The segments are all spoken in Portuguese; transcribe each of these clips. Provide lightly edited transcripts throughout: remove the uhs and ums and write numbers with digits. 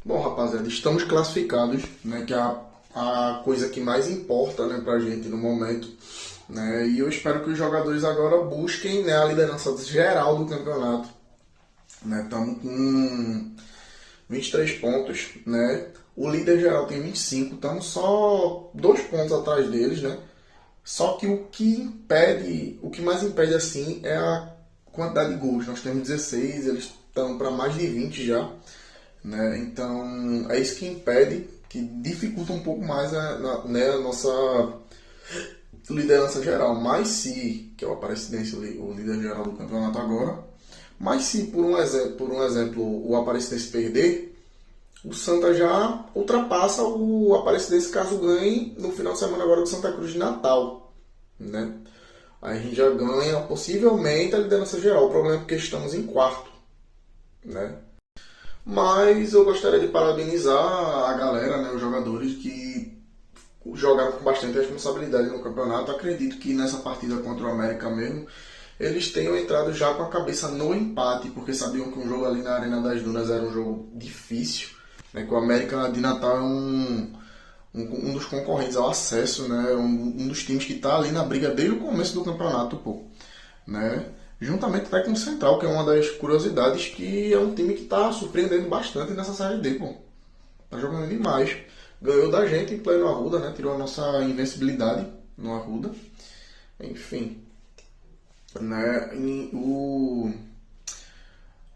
Bom, rapaziada, estamos classificados, né, que é a coisa que mais importa, né, pra gente no momento, né, e eu espero que os jogadores agora busquem, né, a liderança geral do campeonato, né, estamos com 23 pontos, né, o líder geral tem 25, estamos só 2 pontos atrás deles, né, só que o que mais impede assim é a quantidade de gols, nós temos 16, eles estão para mais de 20 já, né? Então é isso que impede, que dificulta um pouco mais né, a nossa liderança geral. Mas se, que é o Aparecidense o líder geral do campeonato agora, mas se por um exemplo o Aparecidense perder, o Santa já ultrapassa o Aparecidense caso ganhe no final de semana agora do Santa Cruz de Natal, né? Aí a gente já ganha possivelmente a liderança geral. O problema é porque estamos em quarto, né? Mas eu gostaria de parabenizar a galera, né, os jogadores que jogaram com bastante responsabilidade no campeonato. Acredito que nessa partida contra o América mesmo, eles tenham entrado já com a cabeça no empate, porque sabiam que um jogo ali na Arena das Dunas era um jogo difícil, né, que o América de Natal é um dos concorrentes ao acesso, né, um dos times que está ali na briga desde o começo do campeonato, pô, né? Juntamente até com o Central, que é uma das curiosidades, que é um time que está surpreendendo bastante nessa Série D, pô. Tá jogando demais. Ganhou da gente em pleno Arruda, né? Tirou a nossa invencibilidade no Arruda. Enfim, né?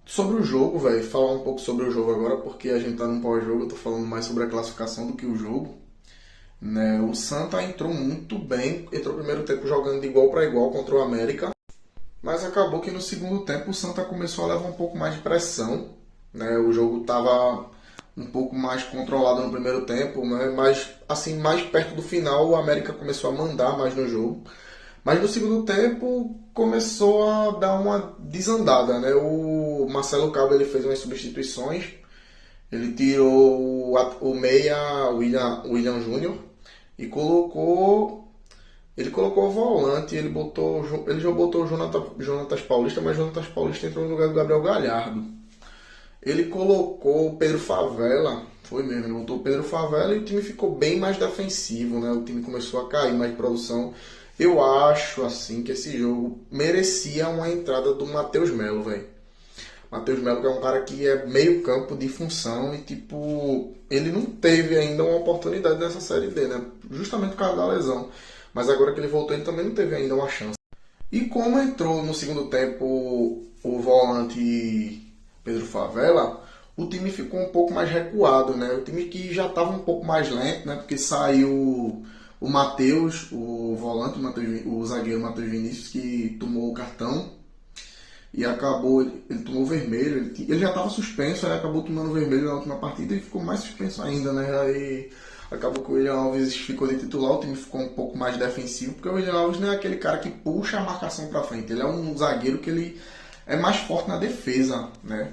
Sobre o jogo, velho, falar um pouco sobre o jogo agora, porque a gente tá num pós-jogo, eu tô falando mais sobre a classificação do que o jogo. Né? O Santa entrou muito bem, entrou no primeiro tempo jogando de igual para igual contra o América. Mas acabou que no segundo tempo o Santa começou a levar um pouco mais de pressão, né? O jogo estava um pouco mais controlado no primeiro tempo, né? Mas assim, mais perto do final o América começou a mandar mais no jogo. Mas no segundo tempo começou a dar uma desandada, né? O Marcelo Cabo ele fez umas substituições. Ele tirou o meia William Júnior e colocou o volante, ele já botou o Jonatas Paulista, mas Jonatas Paulista entrou no lugar do Gabriel Galhardo. Ele colocou o Pedro Favela, foi mesmo, ele botou o Pedro Favela e o time ficou bem mais defensivo, né? O time começou a cair mais de produção. Eu acho, assim, que esse jogo merecia uma entrada do Matheus Melo, velho. Matheus Melo que é um cara que é meio campo de função e, tipo, ele não teve ainda uma oportunidade nessa Série D, né? Justamente por causa da lesão. Mas agora que ele voltou, ele também não teve ainda uma chance. E como entrou no segundo tempo o volante Pedro Favela, o time ficou um pouco mais recuado, né? O time que já estava um pouco mais lento, né? Porque saiu o Matheus, o volante, o zagueiro Matheus Vinícius, que tomou o cartão e acabou, ele tomou vermelho, ele já estava suspenso, aí acabou tomando vermelho na última partida e ficou mais suspenso ainda, né? Aí acabou que o William Alves ficou de titular, o time ficou um pouco mais defensivo, porque o William Alves não é aquele cara que puxa a marcação para frente, ele é um zagueiro que ele é mais forte na defesa, né?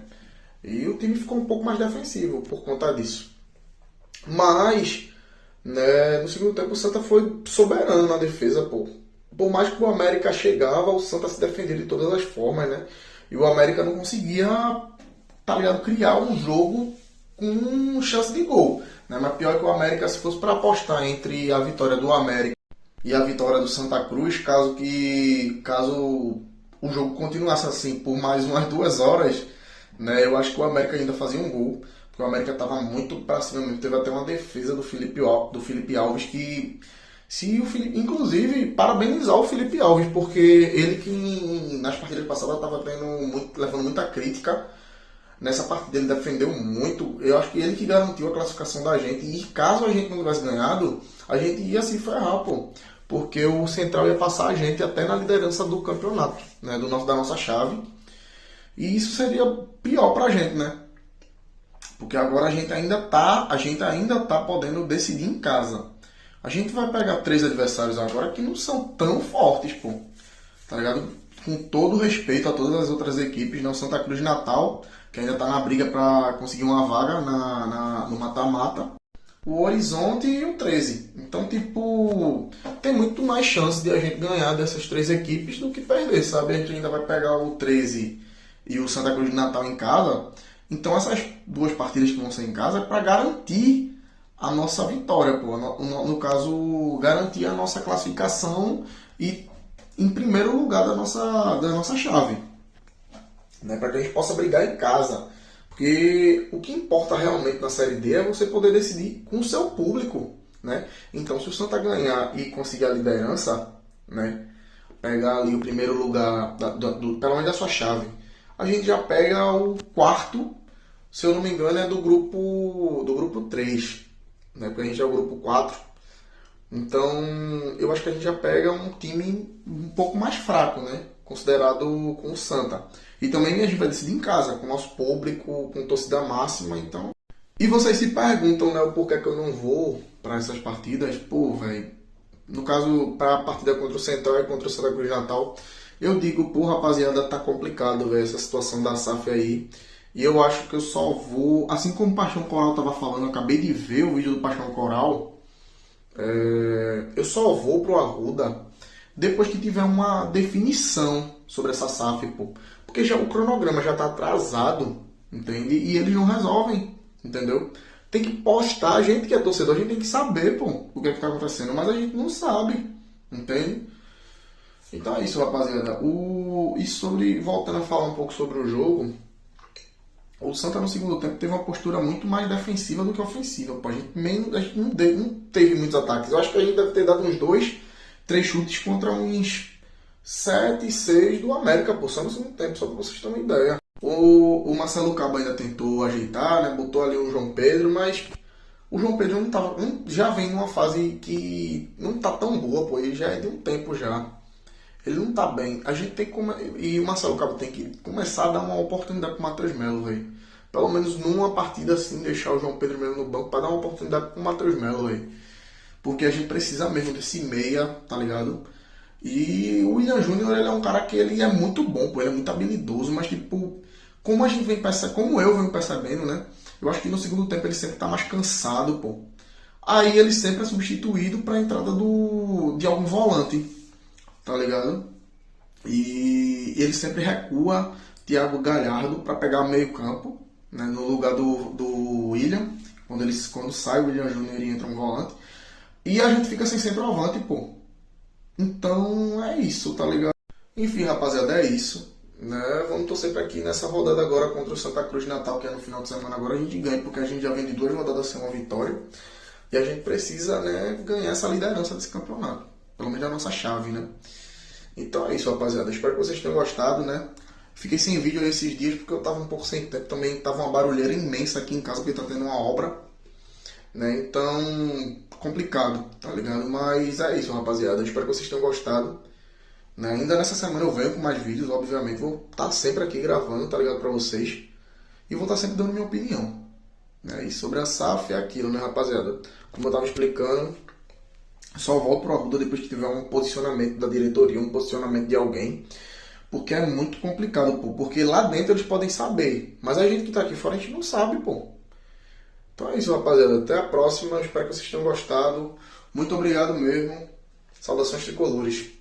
E o time ficou um pouco mais defensivo por conta disso. Mas, né, no segundo tempo o Santa foi soberano na defesa, pô. Por mais que o América chegava, o Santa se defendia de todas as formas, né? E o América não conseguia, tá ligado, criar um jogo com chance de gol, né? Mas pior é que o América, se fosse para apostar entre a vitória do América e a vitória do Santa Cruz, caso o jogo continuasse assim por mais umas 2 horas, né? Eu acho que o América ainda fazia um gol, porque o América estava muito para cima mesmo. Teve até uma defesa do Felipe Alves que se o Felipe, inclusive, parabenizar o Felipe Alves, porque ele que nas partidas passadas estava levando muita crítica. Nessa partida ele defendeu muito. Eu acho que ele que garantiu a classificação da gente. E caso a gente não tivesse ganhado, a gente ia se ferrar, pô. Porque o Central ia passar a gente até na liderança do campeonato, né? Da nossa chave. E isso seria pior pra gente, né? Porque agora a gente ainda tá podendo decidir em casa. A gente vai pegar 3 adversários agora que não são tão fortes, pô. Tá ligado? Com todo respeito a todas as outras equipes, não Santa Cruz de Natal, que ainda tá na briga para conseguir uma vaga no mata-mata. O Horizonte e o 13. Então, tipo, tem muito mais chance de a gente ganhar dessas 3 equipes do que perder, sabe? A gente ainda vai pegar o 13 e o Santa Cruz de Natal em casa. Então essas duas partidas que vão ser em casa é para garantir a nossa vitória, pô. No caso, garantir a nossa classificação e em primeiro lugar da nossa chave, né? Para que a gente possa brigar em casa. Porque o que importa realmente na Série D é você poder decidir com o seu público, né? Então, se o Santa ganhar e conseguir a liderança, né? Pegar ali o primeiro lugar, pelo menos da sua chave, a gente já pega o quarto, se eu não me engano, é do grupo 3, né? Porque a gente é o grupo 4. Então, eu acho que a gente já pega um time um pouco mais fraco, né? Considerado com o Santa. E também a gente vai decidir em casa, com o nosso público, com torcida máxima, então... E vocês se perguntam, né, o porquê que eu não vou para essas partidas. Pô, velho, no caso, para a partida contra o Central e contra o Santa Cruz de Natal, eu digo, pô, rapaziada, tá complicado, velho, essa situação da SAF aí. E eu acho que eu só vou, assim como o Paixão Coral tava falando, eu acabei de ver o vídeo do Paixão Coral, eu só vou pro Arruda depois que tiver uma definição sobre essa SAF, pô. Porque já o cronograma já tá atrasado, entende? E eles não resolvem, entendeu? Tem que postar, a gente que é torcedor, a gente tem que saber, pô, o que é que tá acontecendo, mas a gente não sabe, entende? Então é isso, rapaziada. Voltando a falar um pouco sobre o jogo, o Santa no segundo tempo teve uma postura muito mais defensiva do que ofensiva. Pô. A gente não teve muitos ataques. Eu acho que a gente deve ter dado uns 2, 3 chutes contra uns 7, 6 do América, pô, só no segundo tempo, só pra vocês terem uma ideia. O Marcelo Cabo ainda tentou ajeitar, né? Botou ali o João Pedro, mas o João Pedro já vem numa fase que não tá tão boa, pô, ele já é de um tempo já. Ele não tá bem. A gente tem que e o Marcelo Cabo tem que começar a dar uma oportunidade pro Matheus Melo, velho. Pelo menos numa partida assim, deixar o João Pedro Melo no banco pra dar uma oportunidade pro Matheus Melo, velho. Porque a gente precisa mesmo desse meia, tá ligado? E o William Júnior, ele é um cara que ele é muito bom, pô, ele é muito habilidoso, mas tipo, como eu venho percebendo, né? Eu acho que no segundo tempo ele sempre tá mais cansado, pô. Aí ele sempre é substituído pra entrada de algum volante, tá ligado? E ele sempre recua Thiago Galhardo para pegar meio campo, né, no lugar do William, quando sai o William Júnior e entra um volante. E a gente fica sem centroavante, pô. Então é isso, tá ligado? Enfim, rapaziada, é isso. Né? Vamos torcer para que nessa rodada agora contra o Santa Cruz de Natal, que é no final de semana agora, a gente ganhe, porque a gente já vem de 2 rodadas sem uma vitória. E a gente precisa, né, ganhar essa liderança desse campeonato. Pelo menos a nossa chave, né? Então é isso, rapaziada. Espero que vocês tenham gostado, né? Fiquei sem vídeo esses dias porque eu tava um pouco sem tempo. Também tava uma barulheira imensa aqui em casa porque tá tendo uma obra, né? Então, complicado, tá ligado? Mas é isso, rapaziada. Espero que vocês tenham gostado. Né? Ainda nessa semana eu venho com mais vídeos, obviamente. Vou estar sempre aqui gravando, tá ligado? Pra vocês. E vou estar sempre dando minha opinião. Né? E sobre a SAF é aquilo, né, rapaziada? Como eu tava explicando, só volto pro Arruda depois que tiver um posicionamento da diretoria, um posicionamento de alguém. Porque é muito complicado, pô. Porque lá dentro eles podem saber. Mas a gente que tá aqui fora, a gente não sabe, pô. Então é isso, rapaziada. Até a próxima. Espero que vocês tenham gostado. Muito obrigado mesmo. Saudações tricolores.